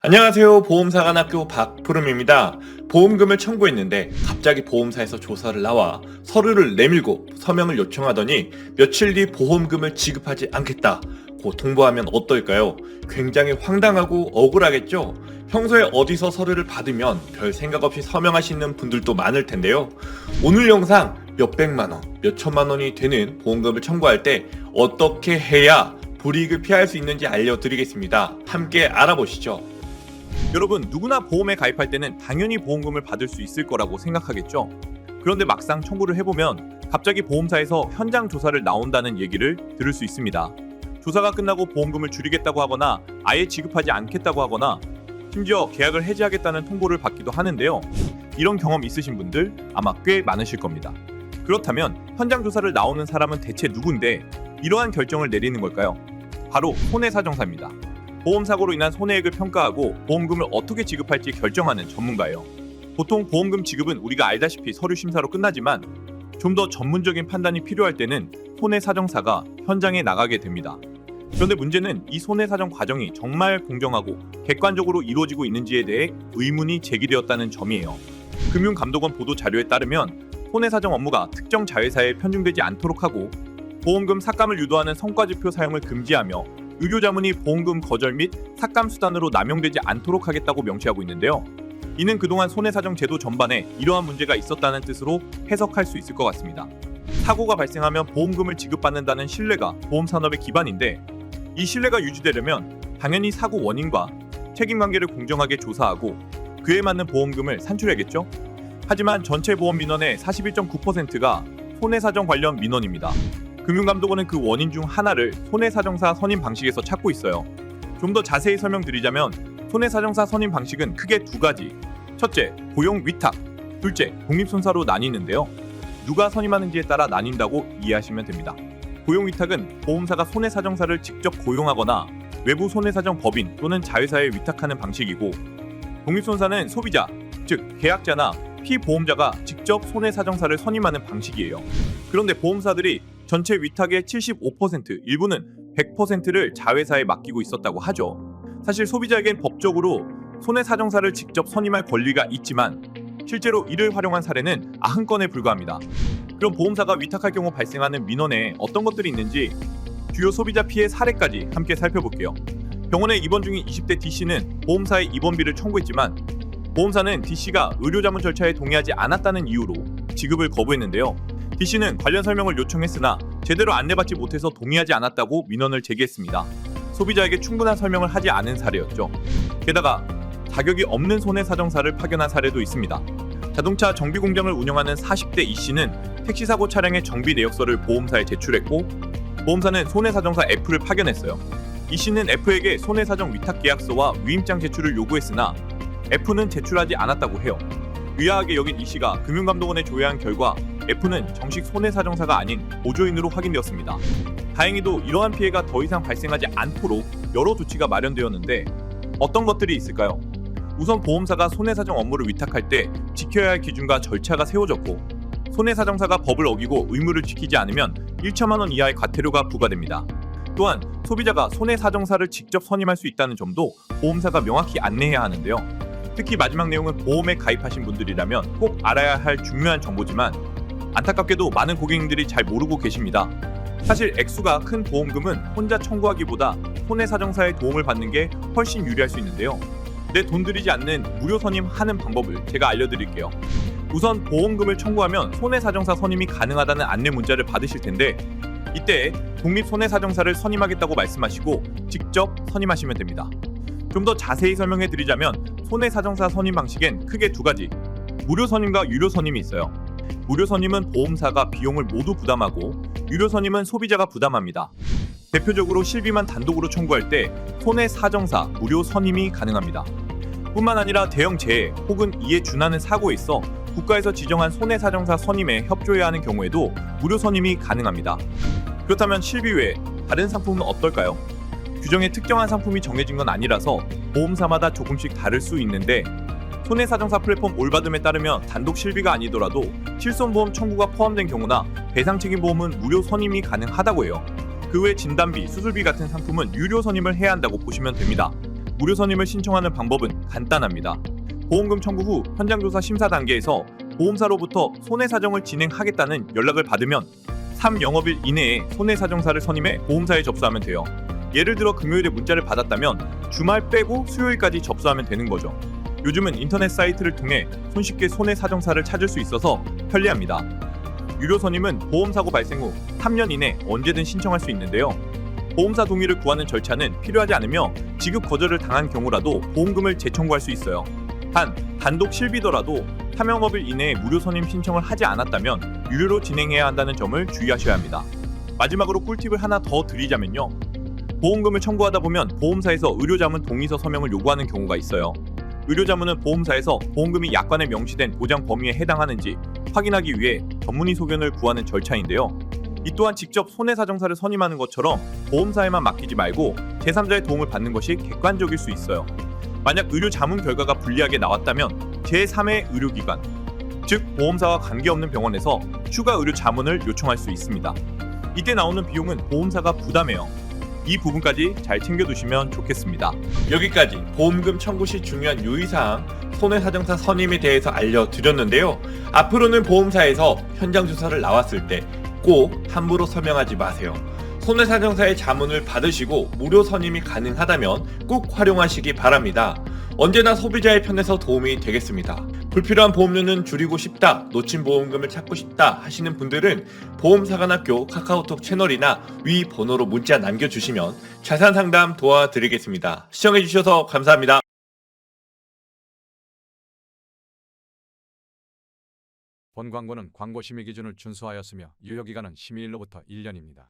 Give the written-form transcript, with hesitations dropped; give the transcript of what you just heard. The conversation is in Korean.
안녕하세요. 보험사관학교 박푸름입니다. 보험금을 청구했는데 갑자기 보험사에서 조사를 나와 서류를 내밀고 서명을 요청하더니 며칠 뒤 보험금을 지급하지 않겠다고 통보하면 어떨까요? 굉장히 황당하고 억울하겠죠? 평소에 어디서 서류를 받으면 별 생각 없이 서명하시는 분들도 많을 텐데요. 오늘 영상 몇백만 원, 몇천만 원이 되는 보험금을 청구할 때 어떻게 해야 불이익을 피할 수 있는지 알려드리겠습니다. 함께 알아보시죠. 여러분, 누구나 보험에 가입할 때는 당연히 보험금을 받을 수 있을 거라고 생각하겠죠. 그런데 막상 청구를 해보면 갑자기 보험사에서 현장 조사를 나온다는 얘기를 들을 수 있습니다. 조사가 끝나고 보험금을 줄이겠다고 하거나 아예 지급하지 않겠다고 하거나 심지어 계약을 해지하겠다는 통보를 받기도 하는데요. 이런 경험 있으신 분들 아마 꽤 많으실 겁니다. 그렇다면 현장 조사를 나오는 사람은 대체 누군데 이러한 결정을 내리는 걸까요? 바로 손해사정사입니다. 보험사고로 인한 손해액을 평가하고 보험금을 어떻게 지급할지 결정하는 전문가예요. 보통 보험금 지급은 우리가 알다시피 서류 심사로 끝나지만 좀 더 전문적인 판단이 필요할 때는 손해사정사가 현장에 나가게 됩니다. 그런데 문제는 이 손해사정 과정이 정말 공정하고 객관적으로 이루어지고 있는지에 대해 의문이 제기되었다는 점이에요. 금융감독원 보도 자료에 따르면 손해사정 업무가 특정 자회사에 편중되지 않도록 하고 보험금 삭감을 유도하는 성과지표 사용을 금지하며 의료자문이 보험금 거절 및 삭감 수단으로 남용되지 않도록 하겠다고 명시하고 있는데요. 이는 그동안 손해사정 제도 전반에 이러한 문제가 있었다는 뜻으로 해석할 수 있을 것 같습니다. 사고가 발생하면 보험금을 지급받는다는 신뢰가 보험산업의 기반인데 이 신뢰가 유지되려면 당연히 사고 원인과 책임관계를 공정하게 조사하고 그에 맞는 보험금을 산출해야겠죠? 하지만 전체 보험 민원의 41.9%가 손해사정 관련 민원입니다. 금융감독원은 그 원인 중 하나를 손해사정사 선임 방식에서 찾고 있어요. 좀 더 자세히 설명드리자면 손해사정사 선임 방식은 크게 두 가지. 첫째, 고용 위탁. 둘째, 독립손사로 나뉘는데요. 누가 선임하는지에 따라 나뉜다고 이해하시면 됩니다. 고용 위탁은 보험사가 손해사정사를 직접 고용하거나 외부 손해사정 법인 또는 자회사에 위탁하는 방식이고, 독립손사는 소비자, 즉 계약자나 피보험자가 직접 손해사정사를 선임하는 방식이에요. 그런데 보험사들이 전체 위탁의 75%, 일부는 100%를 자회사에 맡기고 있었다고 하죠. 사실 소비자에겐 법적으로 손해사정사를 직접 선임할 권리가 있지만 실제로 이를 활용한 사례는 90건에 불과합니다. 그럼 보험사가 위탁할 경우 발생하는 민원에 어떤 것들이 있는지 주요 소비자 피해 사례까지 함께 살펴볼게요. 병원에 입원 중인 20대 D씨는 보험사에 입원비를 청구했지만 보험사는 D씨가 의료자문 절차에 동의하지 않았다는 이유로 지급을 거부했는데요. D씨는 관련 설명을 요청했으나 제대로 안내받지 못해서 동의하지 않았다고 민원을 제기했습니다. 소비자에게 충분한 설명을 하지 않은 사례였죠. 게다가 자격이 없는 손해사정사를 파견한 사례도 있습니다. 자동차 정비 공장을 운영하는 40대 E씨는 택시사고 차량의 정비 내역서를 보험사에 제출했고 보험사는 손해사정사 F를 파견했어요. E씨는 F에게 손해사정 위탁계약서와 위임장 제출을 요구했으나 F는 제출하지 않았다고 해요. 유야하게 여긴 E씨가 금융감독원에 조회한 결과 F는 정식 손해사정사가 아닌 보조인으로 확인되었습니다. 다행히도 이러한 피해가 더 이상 발생하지 않도록 여러 조치가 마련되었는데 어떤 것들이 있을까요? 우선 보험사가 손해사정 업무를 위탁할 때 지켜야 할 기준과 절차가 세워졌고 손해사정사가 법을 어기고 의무를 지키지 않으면 1천만 원 이하의 과태료가 부과됩니다. 또한 소비자가 손해사정사를 직접 선임할 수 있다는 점도 보험사가 명확히 안내해야 하는데요. 특히 마지막 내용은 보험에 가입하신 분들이라면 꼭 알아야 할 중요한 정보지만 안타깝게도 많은 고객님들이 잘 모르고 계십니다. 사실 액수가 큰 보험금은 혼자 청구하기보다 손해사정사의 도움을 받는 게 훨씬 유리할 수 있는데요. 내 돈 들이지 않는 무료 선임하는 방법을 제가 알려드릴게요. 우선 보험금을 청구하면 손해사정사 선임이 가능하다는 안내 문자를 받으실 텐데 이때 독립손해사정사를 선임하겠다고 말씀하시고 직접 선임하시면 됩니다. 좀 더 자세히 설명해 드리자면 손해사정사 선임 방식엔 크게 두 가지, 무료 선임과 유료 선임이 있어요. 무료 선임은 보험사가 비용을 모두 부담하고 유료 선임은 소비자가 부담합니다. 대표적으로 실비만 단독으로 청구할 때 손해사정사 무료 선임이 가능합니다. 뿐만 아니라 대형 재해 혹은 이에 준하는 사고에 있어 국가에서 지정한 손해사정사 선임에 협조해야 하는 경우에도 무료 선임이 가능합니다. 그렇다면 실비 외에 다른 상품은 어떨까요? 규정에 특정한 상품이 정해진 건 아니라서 보험사마다 조금씩 다를 수 있는데 손해사정사 플랫폼 올바듬에 따르면 단독 실비가 아니더라도 실손보험 청구가 포함된 경우나 배상책임보험은 무료 선임이 가능하다고 해요. 그 외 진단비, 수술비 같은 상품은 유료 선임을 해야 한다고 보시면 됩니다. 무료 선임을 신청하는 방법은 간단합니다. 보험금 청구 후 현장조사 심사 단계에서 보험사로부터 손해사정을 진행하겠다는 연락을 받으면 3영업일 이내에 손해사정사를 선임해 보험사에 접수하면 돼요. 예를 들어 금요일에 문자를 받았다면 주말 빼고 수요일까지 접수하면 되는 거죠. 요즘은 인터넷 사이트를 통해 손쉽게 손해사정사를 찾을 수 있어서 편리합니다. 유료 선임은 보험사고 발생 후 3년 이내 언제든 신청할 수 있는데요. 보험사 동의를 구하는 절차는 필요하지 않으며 지급 거절을 당한 경우라도 보험금을 재청구할 수 있어요. 단독 실비더라도 3영업일 이내에 무료 선임 신청을 하지 않았다면 유료로 진행해야 한다는 점을 주의하셔야 합니다. 마지막으로 꿀팁을 하나 더 드리자면요. 보험금을 청구하다 보면 보험사에서 의료자문 동의서 서명을 요구하는 경우가 있어요. 의료자문은 보험사에서 보험금이 약관에 명시된 보장 범위에 해당하는지 확인하기 위해 전문의 소견을 구하는 절차인데요. 이 또한 직접 손해사정사를 선임하는 것처럼 보험사에만 맡기지 말고 제3자의 도움을 받는 것이 객관적일 수 있어요. 만약 의료 자문 결과가 불리하게 나왔다면 제3의 의료기관, 즉 보험사와 관계없는 병원에서 추가 의료 자문을 요청할 수 있습니다. 이때 나오는 비용은 보험사가 부담해요. 이 부분까지 잘 챙겨두시면 좋겠습니다. 여기까지 보험금 청구 시 중요한 유의사항, 손해사정사 선임에 대해서 알려드렸는데요. 앞으로는 보험사에서 현장 조사를 나왔을 때 꼭 함부로 서명하지 마세요. 손해사정사의 자문을 받으시고 무료 선임이 가능하다면 꼭 활용하시기 바랍니다. 언제나 소비자의 편에서 도움이 되겠습니다. 불필요한 보험료는 줄이고 싶다, 놓친 보험금을 찾고 싶다 하시는 분들은 보험사관학교 카카오톡 채널이나 위 번호로 문자 남겨주시면 자세한 상담 도와드리겠습니다. 시청해주셔서 감사합니다. 본 광고는 광고 심의 기준을 준수하였으며 유효기간은 심의일로부터 1년입니다.